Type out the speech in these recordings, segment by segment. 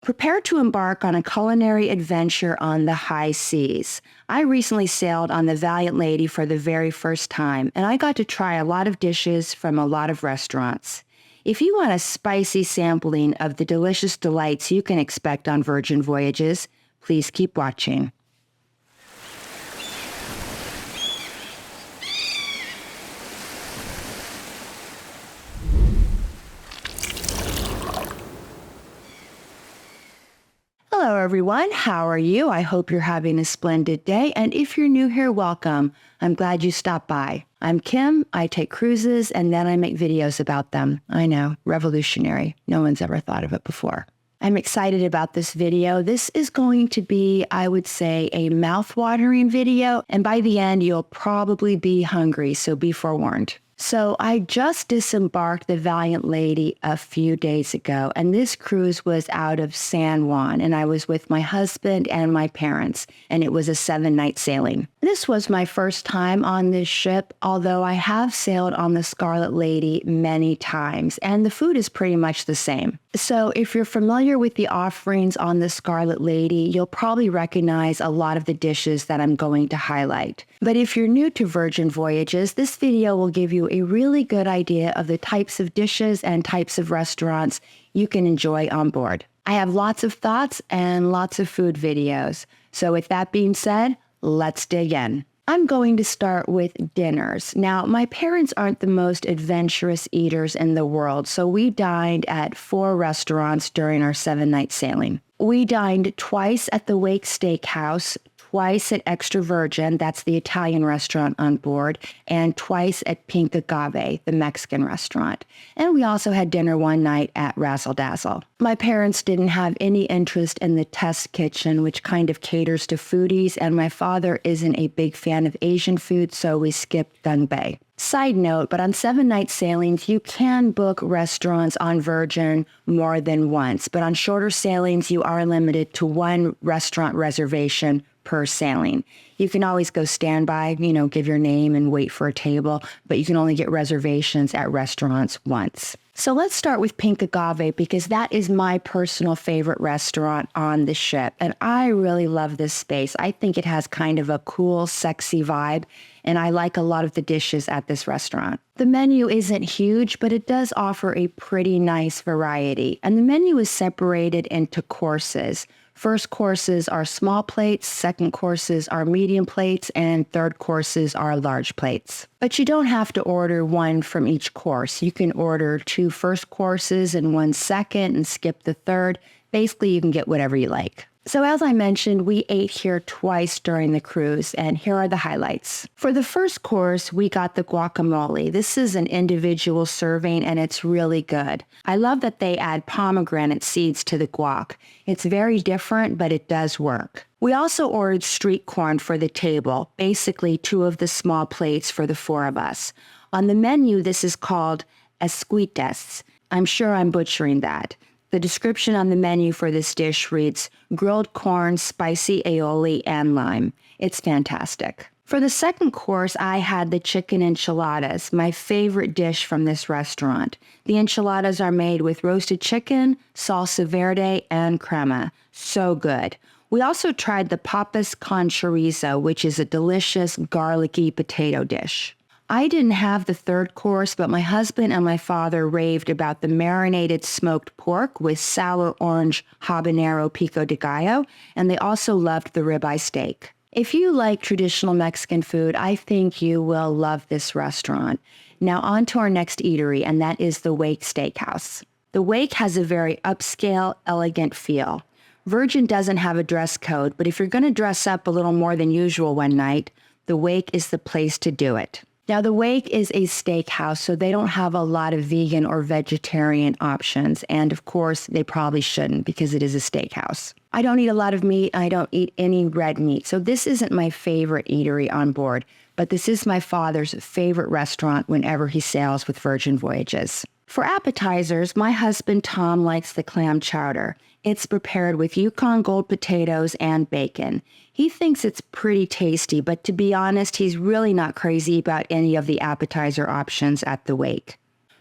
Prepare to embark on a culinary adventure on the high seas. I recently sailed on the Valiant Lady for the very first time, and I got to try a lot of dishes from a lot of restaurants. If you want a spicy sampling of the delicious delights you can expect on Virgin Voyages, please keep watching. Hello everyone, how are you? I hope you're having a splendid day, and if you're new here, welcome. I'm glad you stopped by. I'm Kim, I take cruises, and then I make videos about them. I know, revolutionary. No one's ever thought of it before. I'm excited about this video. This is going to be, I would say, a mouth-watering video, and by the end, you'll probably be hungry, so be forewarned. So I just disembarked the Valiant Lady a few days ago, and this cruise was out of San Juan, and I was with my husband and my parents, and it was a 7-night sailing. This was my first time on this ship, although I have sailed on the Scarlet Lady many times, and the food is pretty much the same. So if you're familiar with the offerings on the Scarlet Lady, you'll probably recognize a lot of the dishes that I'm going to highlight. But if you're new to Virgin Voyages, this video will give you a really good idea of the types of dishes and types of restaurants you can enjoy on board. I have lots of thoughts and lots of food videos. So with that being said, let's dig in. I'm going to start with dinners. Now, my parents aren't the most adventurous eaters in the world, so we dined at 4 restaurants during our 7-night sailing. We dined twice at the Wake Steakhouse, twice at Extra Virgin, that's the Italian restaurant on board, and twice at Pink Agave, the Mexican restaurant. And we also had dinner one night at Razzle Dazzle. My parents didn't have any interest in the test kitchen, which kind of caters to foodies, and my father isn't a big fan of Asian food, so we skipped Gung Bay. Side note, but on 7-night sailings, you can book restaurants on Virgin more than once, but on shorter sailings, you are limited to 1 restaurant reservation per sailing. You can always go standby, give your name and wait for a table, but you can only get reservations at restaurants once. So let's start with Pink Agave because that is my personal favorite restaurant on the ship. And I really love this space. I think it has kind of a cool, sexy vibe. And I like a lot of the dishes at this restaurant. The menu isn't huge, but it does offer a pretty nice variety. And the menu is separated into courses. First courses are small plates, second courses are medium plates, and third courses are large plates. But you don't have to order one from each course. You can order 2 first courses and 1 second and skip the third. Basically, you can get whatever you like. So as I mentioned, we ate here twice during the cruise, and here are the highlights. For the first course, we got the guacamole. This is an individual serving, and it's really good. I love that they add pomegranate seeds to the guac. It's very different, but it does work. We also ordered street corn for the table, basically 2 of the small plates for the 4 of us. On the menu, this is called esquites. I'm sure I'm butchering that. The description on the menu for this dish reads, grilled corn, spicy aioli, and lime. It's fantastic. For the second course, I had the chicken enchiladas, my favorite dish from this restaurant. The enchiladas are made with roasted chicken, salsa verde, and crema. So good. We also tried the papas con chorizo, which is a delicious garlicky potato dish. I didn't have the third course, but my husband and my father raved about the marinated smoked pork with sour orange habanero pico de gallo, and they also loved the ribeye steak. If you like traditional Mexican food, I think you will love this restaurant. Now on to our next eatery, and that is the Wake Steakhouse. The Wake has a very upscale, elegant feel. Virgin doesn't have a dress code, but if you're going to dress up a little more than usual one night, the Wake is the place to do it. Now, the Wake is a steakhouse, so they don't have a lot of vegan or vegetarian options. And of course, they probably shouldn't because it is a steakhouse. I don't eat a lot of meat. I don't eat any red meat. So this isn't my favorite eatery on board, but this is my father's favorite restaurant whenever he sails with Virgin Voyages. For appetizers, my husband Tom likes the clam chowder. It's prepared with Yukon Gold potatoes and bacon. He thinks it's pretty tasty, but to be honest, he's really not crazy about any of the appetizer options at the Wake.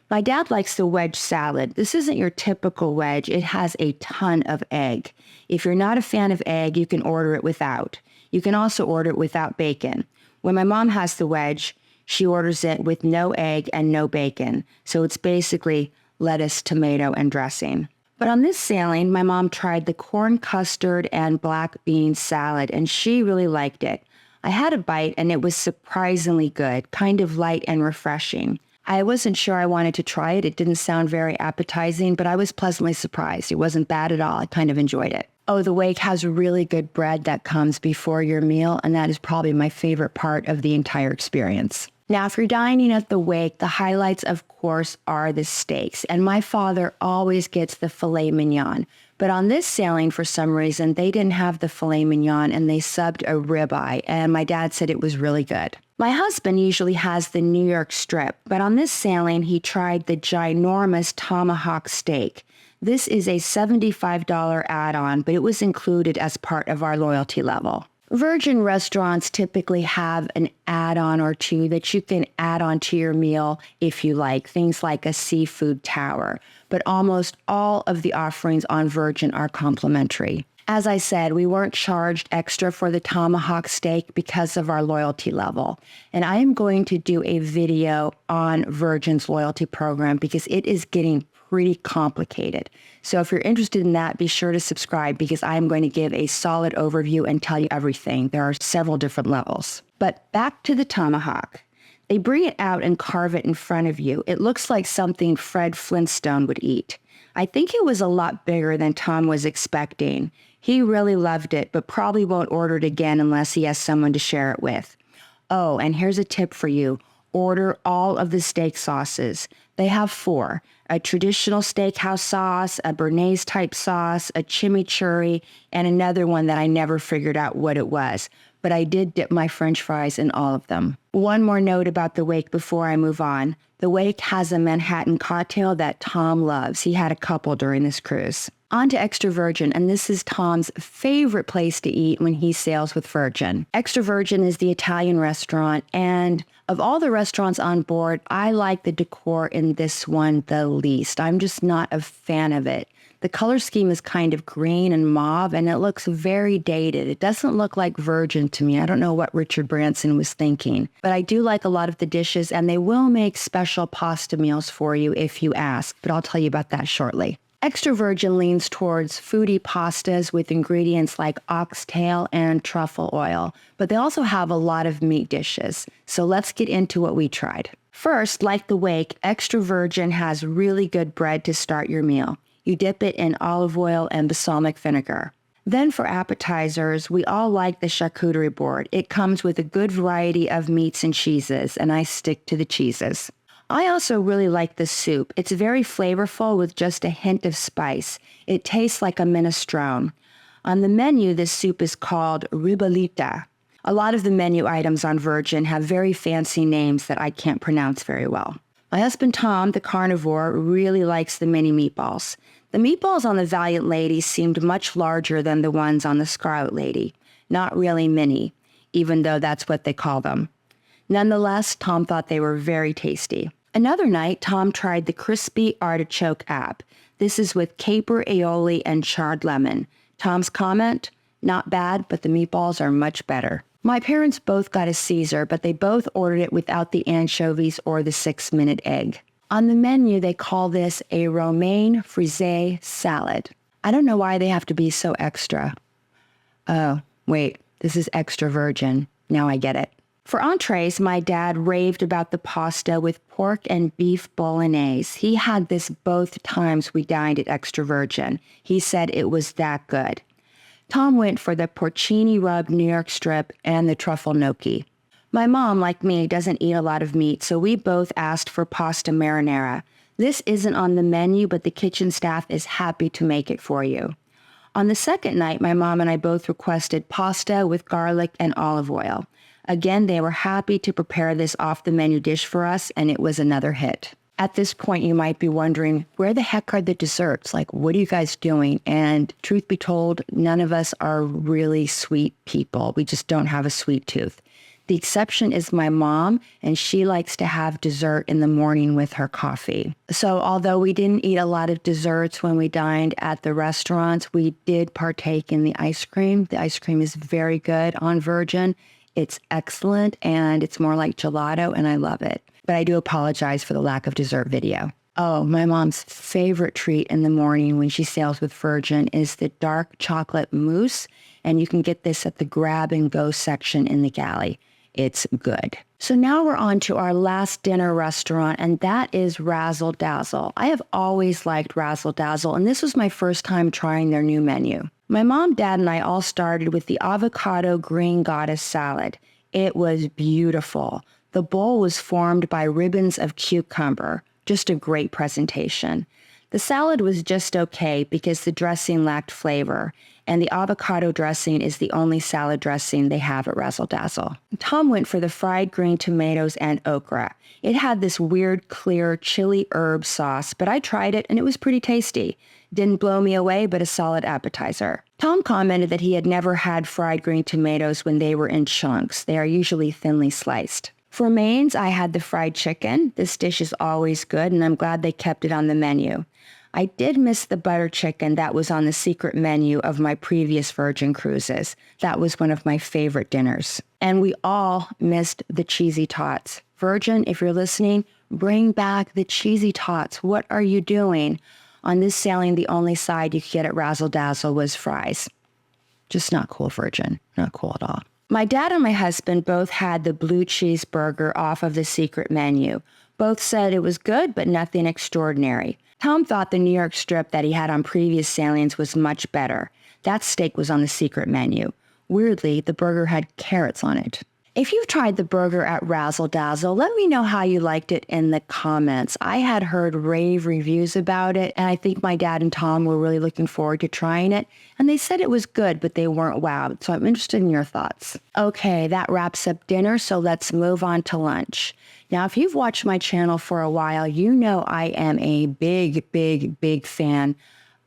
My dad likes the wedge salad. This isn't your typical wedge. It has a ton of egg. If you're not a fan of egg, you can order it without. You can also order it without bacon. When my mom has the wedge, she orders it with no egg and no bacon. So it's basically lettuce, tomato, and dressing. But on this sailing, my mom tried the corn custard and black bean salad, and she really liked it. I had a bite, and it was surprisingly good, kind of light and refreshing. I wasn't sure I wanted to try it. It didn't sound very appetizing, but I was pleasantly surprised. It wasn't bad at all. I kind of enjoyed it. Oh, the wake has really good bread that comes before your meal, and that is probably my favorite part of the entire experience. Now, if you're dining at the wake, the highlights, of course, are the steaks. And my father always gets the filet mignon. But on this sailing, for some reason, they didn't have the filet mignon and they subbed a ribeye. And my dad said it was really good. My husband usually has the New York strip, but on this sailing, he tried the ginormous tomahawk steak. This is a $75 add-on, but it was included as part of our loyalty level. Virgin restaurants typically have an add-on or two that you can add on to your meal if you like, things like a seafood tower. But almost all of the offerings on Virgin are complimentary. As I said, we weren't charged extra for the tomahawk steak because of our loyalty level. And I am going to do a video on Virgin's loyalty program because it is getting pretty complicated. So if you're interested in that, be sure to subscribe because I'm going to give a solid overview and tell you everything. There are several different levels. But back to the tomahawk. They bring it out and carve it in front of you. It looks like something Fred Flintstone would eat. I think it was a lot bigger than Tom was expecting. He really loved it, but probably won't order it again unless he has someone to share it with. Oh, and here's a tip for you. Order all of the steak sauces. They have 4. A traditional steakhouse sauce, a Béarnaise type sauce, a chimichurri, and another one that I never figured out what it was. But I did dip my French fries in all of them. One more note about the wake before I move on. The wake has a Manhattan cocktail that Tom loves. He had a couple during this cruise. On to Extra Virgin, and this is Tom's favorite place to eat when he sails with Virgin. Extra Virgin is the Italian restaurant, and of all the restaurants on board, I like the decor in this one the least. I'm just not a fan of it. The color scheme is kind of green and mauve, and it looks very dated. It doesn't look like Virgin to me. I don't know what Richard Branson was thinking. But I do like a lot of the dishes, and they will make special pasta meals for you if you ask, but I'll tell you about that shortly. Extra Virgin leans towards foodie pastas with ingredients like oxtail and truffle oil, but they also have a lot of meat dishes. So let's get into what we tried. First, like the wake, Extra Virgin has really good bread to start your meal. You dip it in olive oil and balsamic vinegar. Then for appetizers, we all like the charcuterie board. It comes with a good variety of meats and cheeses, and I stick to the cheeses. I also really like the soup. It's very flavorful with just a hint of spice. It tastes like a minestrone. On the menu, this soup is called ribollita. A lot of the menu items on Virgin have very fancy names that I can't pronounce very well. My husband Tom, the carnivore, really likes the mini meatballs. The meatballs on the Valiant Lady seemed much larger than the ones on the Scarlet Lady. Not really mini, even though that's what they call them. Nonetheless, Tom thought they were very tasty. Another night, Tom tried the crispy artichoke app. This is with caper aioli and charred lemon. Tom's comment? Not bad, but the meatballs are much better. My parents both got a Caesar, but they both ordered it without the anchovies or the 6-minute egg. On the menu, they call this a romaine frisée salad. I don't know why they have to be so extra. Oh, wait, this is Extra Virgin. Now I get it. For entrees, my dad raved about the pasta with pork and beef bolognese. He had this both times we dined at Extra Virgin. He said it was that good. Tom went for the porcini rubbed New York strip and the truffle gnocchi. My mom, like me, doesn't eat a lot of meat, so we both asked for pasta marinara. This isn't on the menu, but the kitchen staff is happy to make it for you. On the second night, my mom and I both requested pasta with garlic and olive oil. Again, they were happy to prepare this off-the-menu dish for us, and it was another hit. At this point, you might be wondering, where the heck are the desserts? Like, what are you guys doing? And truth be told, none of us are really sweet people. We just don't have a sweet tooth. The exception is my mom, and she likes to have dessert in the morning with her coffee. So although we didn't eat a lot of desserts when we dined at the restaurants, we did partake in the ice cream. The ice cream is very good on Virgin. It's excellent, and it's more like gelato, and I love it. But I do apologize for the lack of dessert video. Oh, my mom's favorite treat in the morning when she sails with Virgin is the dark chocolate mousse, and you can get this at the grab and go section in the galley. It's good. So now we're on to our last dinner restaurant, and that is Razzle Dazzle. I have always liked Razzle Dazzle, and this was my first time trying their new menu. My mom, dad, and I all started with the avocado green goddess salad. It was beautiful. The bowl was formed by ribbons of cucumber. Just a great presentation. The salad was just okay because the dressing lacked flavor, and the avocado dressing is the only salad dressing they have at Razzle Dazzle. Tom went for the fried green tomatoes and okra. It had this weird, clear, chili herb sauce, but I tried it and it was pretty tasty. Didn't blow me away, but a solid appetizer. Tom commented that he had never had fried green tomatoes when they were in chunks. They are usually thinly sliced. For mains, I had the fried chicken. This dish is always good, and I'm glad they kept it on the menu. I did miss the butter chicken that was on the secret menu of my previous Virgin cruises. That was one of my favorite dinners. And we all missed the cheesy tots. Virgin, if you're listening, bring back the cheesy tots. What are you doing? On this sailing, the only side you could get at Razzle Dazzle was fries. Just not cool, Virgin. Not cool at all. My dad and my husband both had the blue cheeseburger off of the secret menu. Both said it was good, but nothing extraordinary. Tom thought the New York strip that he had on previous sailings was much better. That steak was on the secret menu. Weirdly, the burger had carrots on it. If you've tried the burger at Razzle Dazzle, let me know how you liked it in the comments. I had heard rave reviews about it, and I think my dad and Tom were really looking forward to trying it, and they said it was good, but they weren't wowed, so I'm interested in your thoughts. Okay, that wraps up dinner, so let's move on to lunch. Now, if you've watched my channel for a while, you know I am a big fan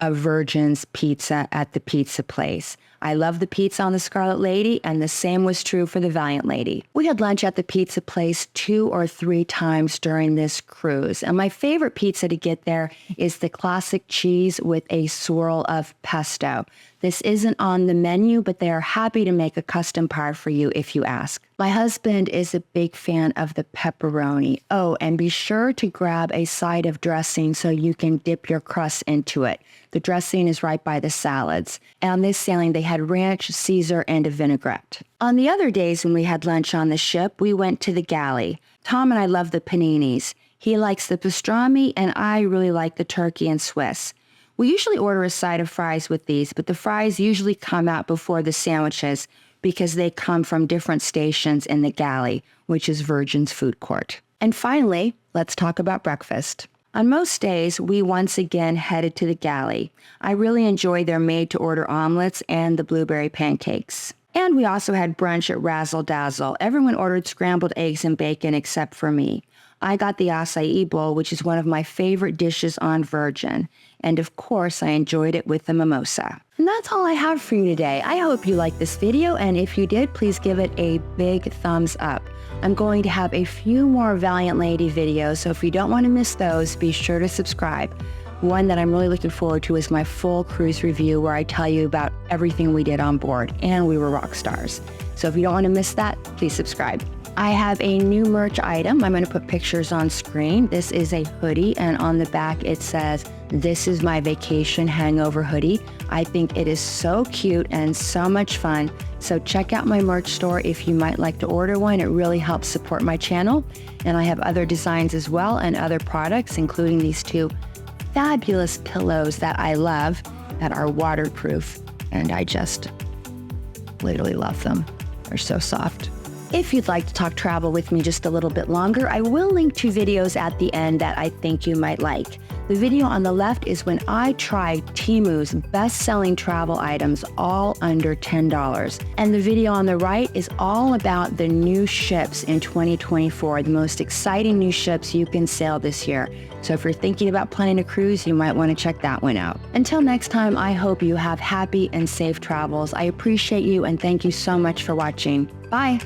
of Virgin's pizza at the pizza place. I love the pizza on the Scarlet Lady, and the same was true for the Valiant Lady. We had lunch at the pizza place 2 or 3 times during this cruise, and my favorite pizza to get there is the classic cheese with a swirl of pesto. This isn't on the menu, but they are happy to make a custom part for you if you ask. My husband is a big fan of the pepperoni. Oh, and be sure to grab a side of dressing so you can dip your crust into it. The dressing is right by the salads. And on this sailing, they had ranch, Caesar, and a vinaigrette. On the other days when we had lunch on the ship, we went to the galley. Tom and I love the paninis. He likes the pastrami, and I really like the turkey and Swiss. We usually order a side of fries with these, but the fries usually come out before the sandwiches because they come from different stations in the galley, which is Virgin's food court. And finally, let's talk about breakfast. On most days, we once again headed to the galley. I really enjoy their made-to-order omelets and the blueberry pancakes. And we also had brunch at Razzle Dazzle. Everyone ordered scrambled eggs and bacon except for me. I got the acai bowl, which is one of my favorite dishes on Virgin. And of course, I enjoyed it with a mimosa. And that's all I have for you today. I hope you liked this video, and if you did, please give it a big thumbs up. I'm going to have a few more Valiant Lady videos, so if you don't want to miss those, be sure to subscribe. One that I'm really looking forward to is my full cruise review where I tell you about everything we did on board, and we were rock stars. So if you don't want to miss that, please subscribe. I have a new merch item. I'm going to put pictures on screen. This is a hoodie, and on the back it says, "This is my vacation hangover hoodie." I think it is so cute and so much fun. So check out my merch store if you might like to order one. It really helps support my channel. And I have other designs as well and other products, including these 2 fabulous pillows that I love that are waterproof. And I just literally love them. They're so soft. If you'd like to talk travel with me just a little bit longer, I will link 2 videos at the end that I think you might like. The video on the left is when I tried Temu's best-selling travel items all under $10. And the video on the right is all about the new ships in 2024, the most exciting new ships you can sail this year. So if you're thinking about planning a cruise, you might want to check that one out. Until next time, I hope you have happy and safe travels. I appreciate you and thank you so much for watching. Bye.